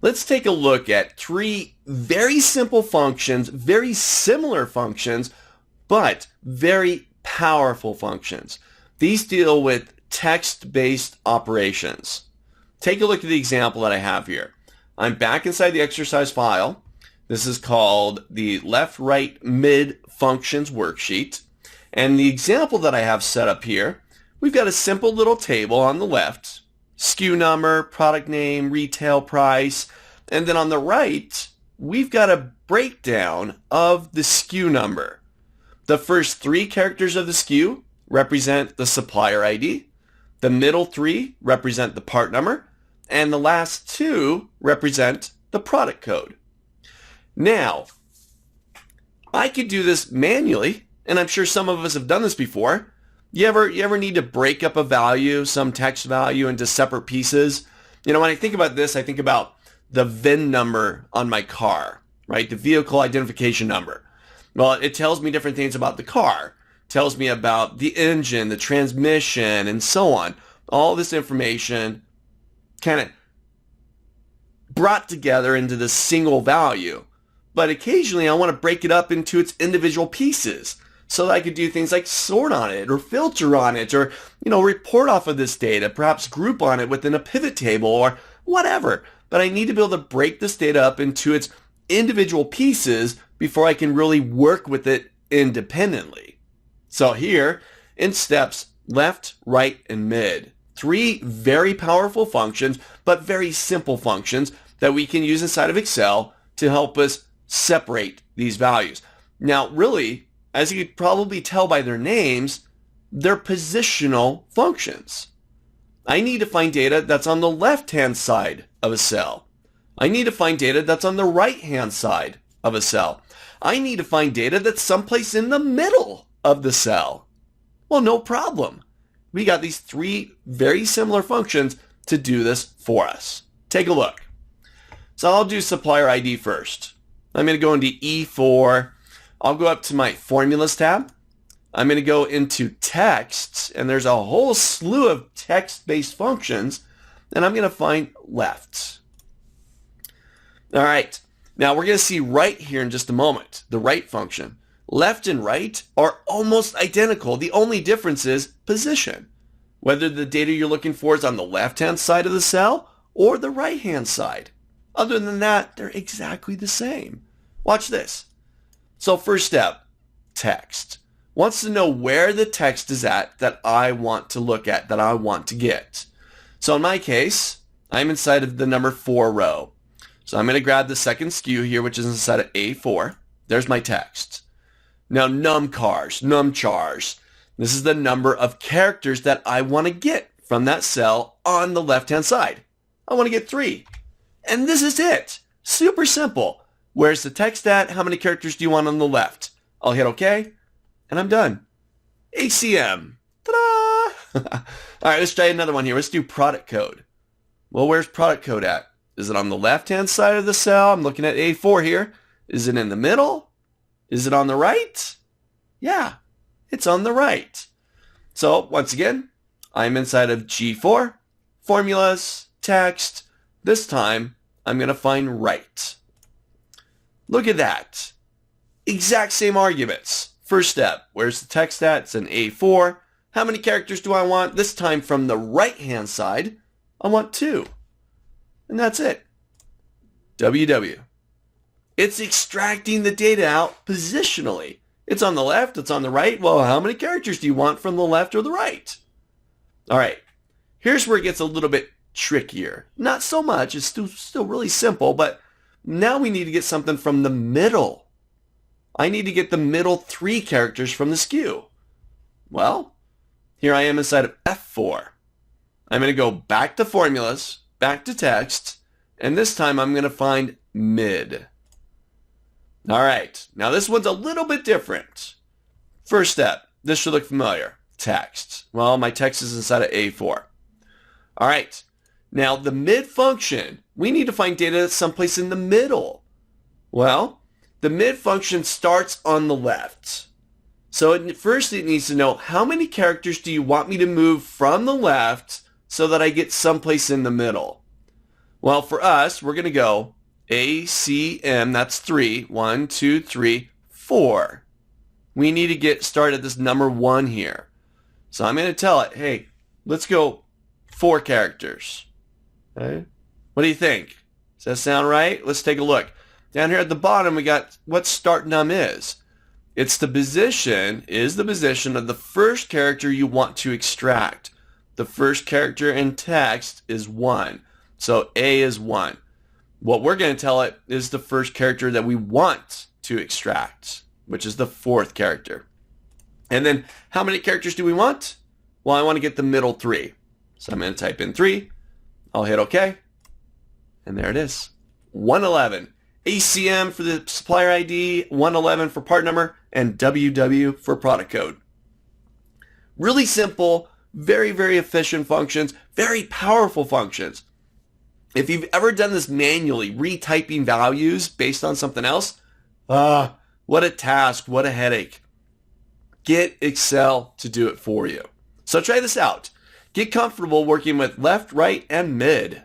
Let's take a look at three very simple functions, very similar functions, but very powerful functions. These deal with text-based operations. Take a look at the example that I have here. I'm back inside the exercise file. This is called the left, right, mid functions worksheet. And the example that I have set up here, we've got a simple little table on the left, SKU number, product name, retail price, and then on the right, we've got a breakdown of the SKU number. The first three characters of the SKU represent the supplier ID, the middle three represent the part number, and the last two represent the product code. Now, I could do this manually, and I'm sure some of us have done this before. You ever need to break up a value, some text value, into separate pieces? You know, when I think about this, I think about the VIN number on my car, right? The vehicle identification number. Well, it tells me different things about the car. It tells me about the engine, the transmission, and so on. All this information kind of brought together into this single value. But occasionally I want to break it up into its individual pieces so that I could do things like sort on it or filter on it or, report off of this data, perhaps group on it within a pivot table or whatever. But I need to be able to break this data up into its individual pieces before I can really work with it independently. So here, in steps left, right, and mid, three very powerful functions, but very simple functions that we can use inside of Excel to help us separate these values. Now, really, as you could probably tell by their names, they're positional functions. I need to find data that's on the left-hand side of a cell. I need to find data that's on the right-hand side of a cell. I need to find data that's someplace in the middle of the cell. Well, no problem. We got these three very similar functions to do this for us. Take a look. So I'll do supplier ID first. I'm going to go into E4. I'll go up to my formulas tab. I'm going to go into texts, and there's a whole slew of text-based functions, and I'm going to find left. All right. Now we're going to see right here in just a moment, the right function. Left and right are almost identical. The only difference is position. Whether the data you're looking for is on the left-hand side of the cell or the right-hand side. Other than that, they're exactly the same. Watch this. So first step, text. Wants to know where the text is at that I want to look at, that I want to get. So in my case, I'm inside of the number 4 row. So I'm going to grab the second SKU here, which is inside of A4. There's my text. Now numchars. This is the number of characters that I want to get from that cell on the left-hand side. I want to get 3. And this is it. Super simple. Where's the text at? How many characters do you want on the left? I'll hit OK, and I'm done. HCM. Ta-da! All right, let's try another one here. Let's do product code. Well, where's product code at? Is it on the left-hand side of the cell? I'm looking at A4 here. Is it in the middle? Is it on the right? Yeah, it's on the right. So once again, I'm inside of G4, formulas, text. This time, I'm going to find right. Look at that. Exact same arguments. First step, where's the text at? It's in A4. How many characters do I want? This time from the right-hand side, I want 2. And that's it. WW. It's extracting the data out positionally. It's on the left, it's on the right. Well, how many characters do you want from the left or the right? All right, here's where it gets a little bit trickier. Not so much, it's still really simple, but now we need to get something from the middle. I need to get the middle 3 characters from the SKU. Well, here I am inside of F4. I'm going to go back to formulas, back to text, and this time I'm going to find mid. All right, now this one's a little bit different. First step, this should look familiar. Text. Well, my text is inside of A4. All right, now the mid function, we need to find data that's someplace in the middle. Well, the mid function starts on the left. So first it needs to know how many characters do you want me to move from the left so that I get someplace in the middle. Well, for us, we're going to go ACM, that's 3. 1, 2, 3, 4. We need to get started at this number 1 here. So I'm going to tell it, hey, let's go 4 characters. Okay? What do you think? Does that sound right? Let's take a look. Down here at the bottom, we got what start num is. It's the position of the first character you want to extract. The first character in text is 1. So A is 1. What we're going to tell it is the first character that we want to extract, which is the 4th character. And then how many characters do we want? Well, I want to get the middle 3. So I'm going to type in 3. I'll hit OK. And there it is. 111. ACM for the supplier ID, 111 for part number, and WW for product code. Really simple, very, very efficient functions, very powerful functions. If you've ever done this manually, retyping values based on something else, what a task, what a headache. Get Excel to do it for you. So try this out. Get comfortable working with left, right, and mid.